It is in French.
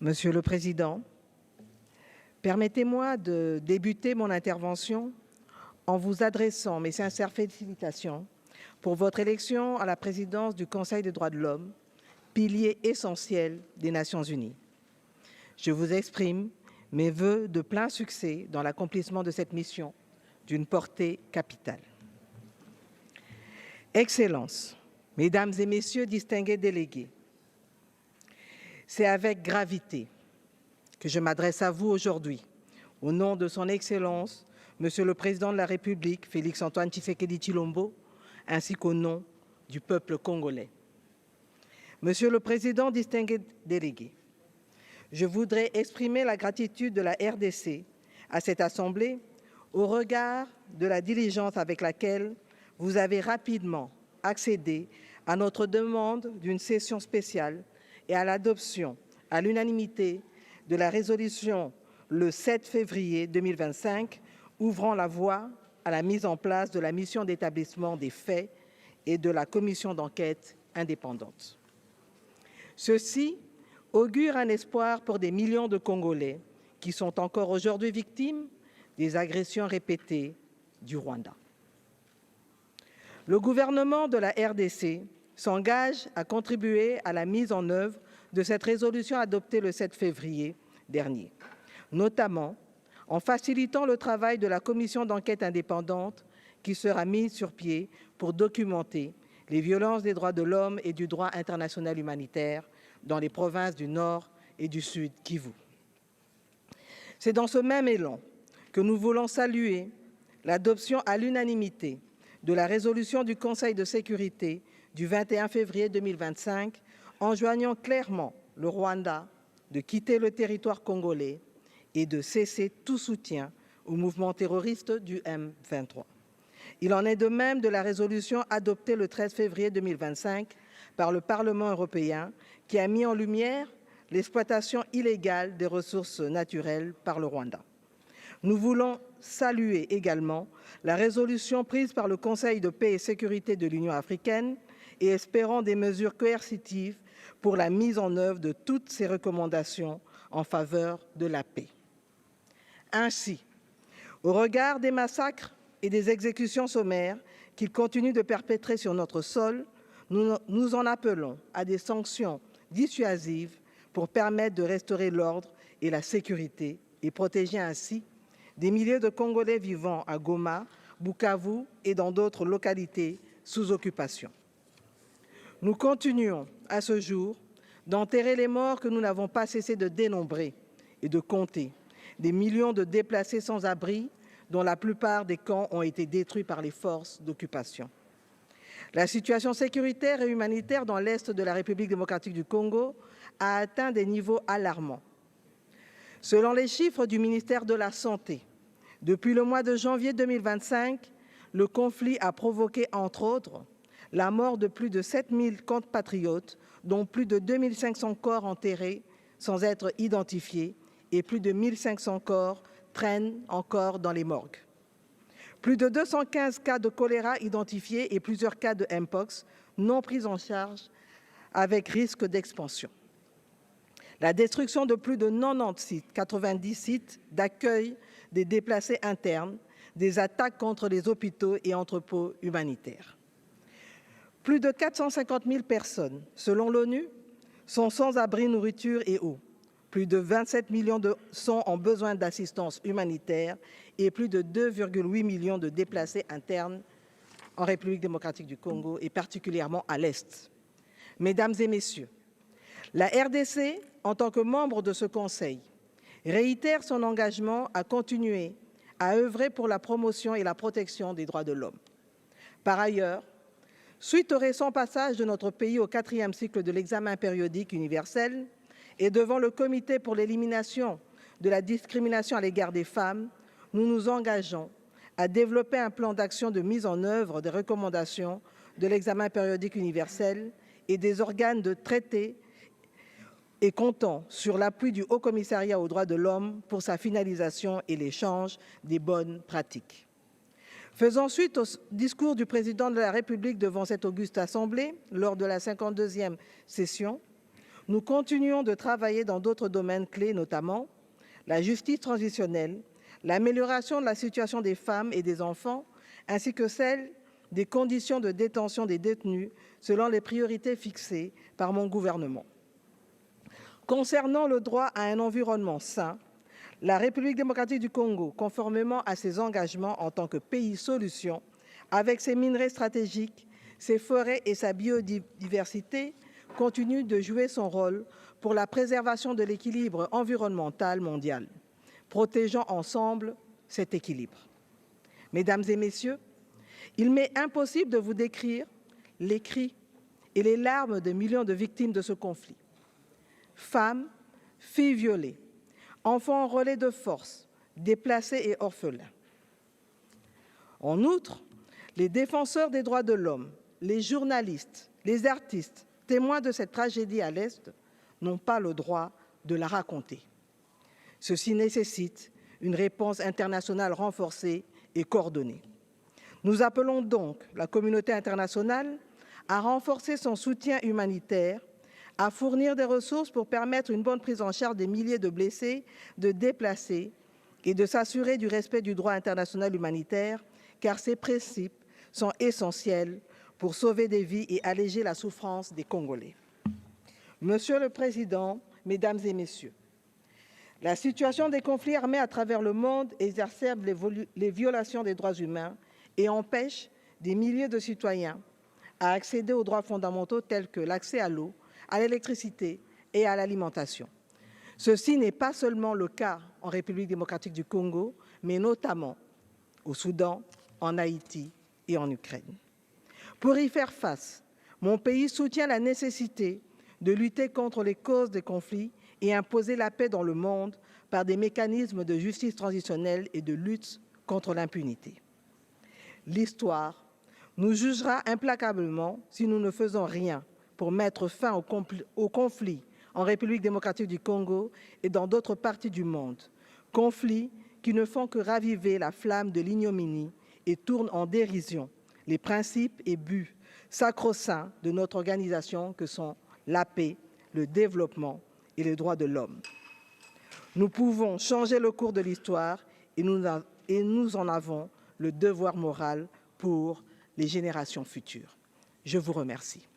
Monsieur le Président, permettez-moi de débuter mon intervention en vous adressant mes sincères félicitations pour votre élection à la présidence du Conseil des droits de l'homme, pilier essentiel des Nations unies. Je vous exprime mes vœux de plein succès dans l'accomplissement de cette mission d'une portée capitale. Excellences, Mesdames et Messieurs distingués délégués, c'est avec gravité que je m'adresse à vous aujourd'hui, au nom de son Excellence, Monsieur le Président de la République, Félix-Antoine Tshisekedi Tshilombo, ainsi qu'au nom du peuple congolais. Monsieur le Président distingué délégué, je voudrais exprimer la gratitude de la RDC à cette Assemblée au regard de la diligence avec laquelle vous avez rapidement accédé à notre demande d'une session spéciale et à l'adoption à l'unanimité de la résolution le 7 février 2025 ouvrant la voie à la mise en place de la mission d'établissement des faits et de la commission d'enquête indépendante. Ceci augure un espoir pour des millions de Congolais qui sont encore aujourd'hui victimes des agressions répétées du Rwanda. Le gouvernement de la RDC s'engage à contribuer à la mise en œuvre de cette résolution adoptée le 7 février dernier, notamment en facilitant le travail de la commission d'enquête indépendante qui sera mise sur pied pour documenter les violences des droits de l'homme et du droit international humanitaire dans les provinces du Nord et du Sud Kivu. C'est dans ce même élan que nous voulons saluer l'adoption à l'unanimité de la résolution du Conseil de sécurité du 21 février 2025, enjoignant clairement le Rwanda de quitter le territoire congolais et de cesser tout soutien au mouvement terroriste du M23. Il en est de même de la résolution adoptée le 13 février 2025 par le Parlement européen qui a mis en lumière l'exploitation illégale des ressources naturelles par le Rwanda. Nous voulons saluer également la résolution prise par le Conseil de paix et sécurité de l'Union africaine et espérons des mesures coercitives pour la mise en œuvre de toutes ces recommandations en faveur de la paix. Ainsi, au regard des massacres et des exécutions sommaires qu'ils continuent de perpétrer sur notre sol, nous en appelons à des sanctions dissuasives pour permettre de restaurer l'ordre et la sécurité et protéger ainsi des milliers de Congolais vivant à Goma, Bukavu et dans d'autres localités sous occupation. Nous continuons à ce jour d'enterrer les morts que nous n'avons pas cessé de dénombrer et de compter, des millions de déplacés sans abri dont la plupart des camps ont été détruits par les forces d'occupation. La situation sécuritaire et humanitaire dans l'est de la République démocratique du Congo a atteint des niveaux alarmants. Selon les chiffres du ministère de la Santé, depuis le mois de janvier 2025, le conflit a provoqué, entre autres, la mort de plus de 7000 compatriotes, dont plus de 2500 corps enterrés sans être identifiés et plus de 1500 corps traînent encore dans les morgues. Plus de 215 cas de choléra identifiés et plusieurs cas de Mpox non pris en charge avec risque d'expansion. La destruction de plus de 90 sites, 90 sites d'accueil des déplacés internes, des attaques contre les hôpitaux et entrepôts humanitaires. Plus de 450 000 personnes, selon l'ONU, sont sans abri, nourriture et eau. Plus de 27 millions sont en besoin d'assistance humanitaire et plus de 2,8 millions de déplacés internes en République démocratique du Congo et particulièrement à l'Est. Mesdames et Messieurs, la RDC, en tant que membre de ce Conseil, réitère son engagement à continuer à œuvrer pour la promotion et la protection des droits de l'homme. Par ailleurs, suite au récent passage de notre pays au 4e cycle de l'examen périodique universel et devant le Comité pour l'élimination de la discrimination à l'égard des femmes, nous nous engageons à développer un plan d'action de mise en œuvre des recommandations de l'examen périodique universel et des organes de traité et comptant sur l'appui du Haut-Commissariat aux droits de l'homme pour sa finalisation et l'échange des bonnes pratiques. Faisant suite au discours du président de la République devant cette auguste assemblée lors de la 52e session, nous continuons de travailler dans d'autres domaines clés, notamment la justice transitionnelle, l'amélioration de la situation des femmes et des enfants, ainsi que celle des conditions de détention des détenus selon les priorités fixées par mon gouvernement. Concernant le droit à un environnement sain, la République démocratique du Congo, conformément à ses engagements en tant que pays solution, avec ses minerais stratégiques, ses forêts et sa biodiversité, continue de jouer son rôle pour la préservation de l'équilibre environnemental mondial, protégeant ensemble cet équilibre. Mesdames et messieurs, il m'est impossible de vous décrire les cris et les larmes de millions de victimes de ce conflit. Femmes, filles violées, enfants relais de force, déplacés et orphelins. En outre, les défenseurs des droits de l'homme, les journalistes, les artistes, témoins de cette tragédie à l'Est, n'ont pas le droit de la raconter. Ceci nécessite une réponse internationale renforcée et coordonnée. Nous appelons donc la communauté internationale à renforcer son soutien humanitaire, à fournir des ressources pour permettre une bonne prise en charge des milliers de blessés, de déplacés et de s'assurer du respect du droit international humanitaire, car ces principes sont essentiels pour sauver des vies et alléger la souffrance des Congolais. Monsieur le Président, Mesdames et Messieurs, la situation des conflits armés à travers le monde exacerbe les violations des droits humains et empêche des milliers de citoyens à accéder aux droits fondamentaux tels que l'accès à l'eau, à l'électricité et à l'alimentation. Ceci n'est pas seulement le cas en République démocratique du Congo, mais notamment au Soudan, en Haïti et en Ukraine. Pour y faire face, mon pays soutient la nécessité de lutter contre les causes des conflits et imposer la paix dans le monde par des mécanismes de justice transitionnelle et de lutte contre l'impunité. L'histoire nous jugera implacablement si nous ne faisons rien pour mettre fin au conflit en République démocratique du Congo et dans d'autres parties du monde, conflits qui ne font que raviver la flamme de l'ignominie et tournent en dérision les principes et buts sacro-saints de notre organisation que sont la paix, le développement et les droits de l'homme. Nous pouvons changer le cours de l'histoire et nous en avons le devoir moral pour les générations futures. Je vous remercie.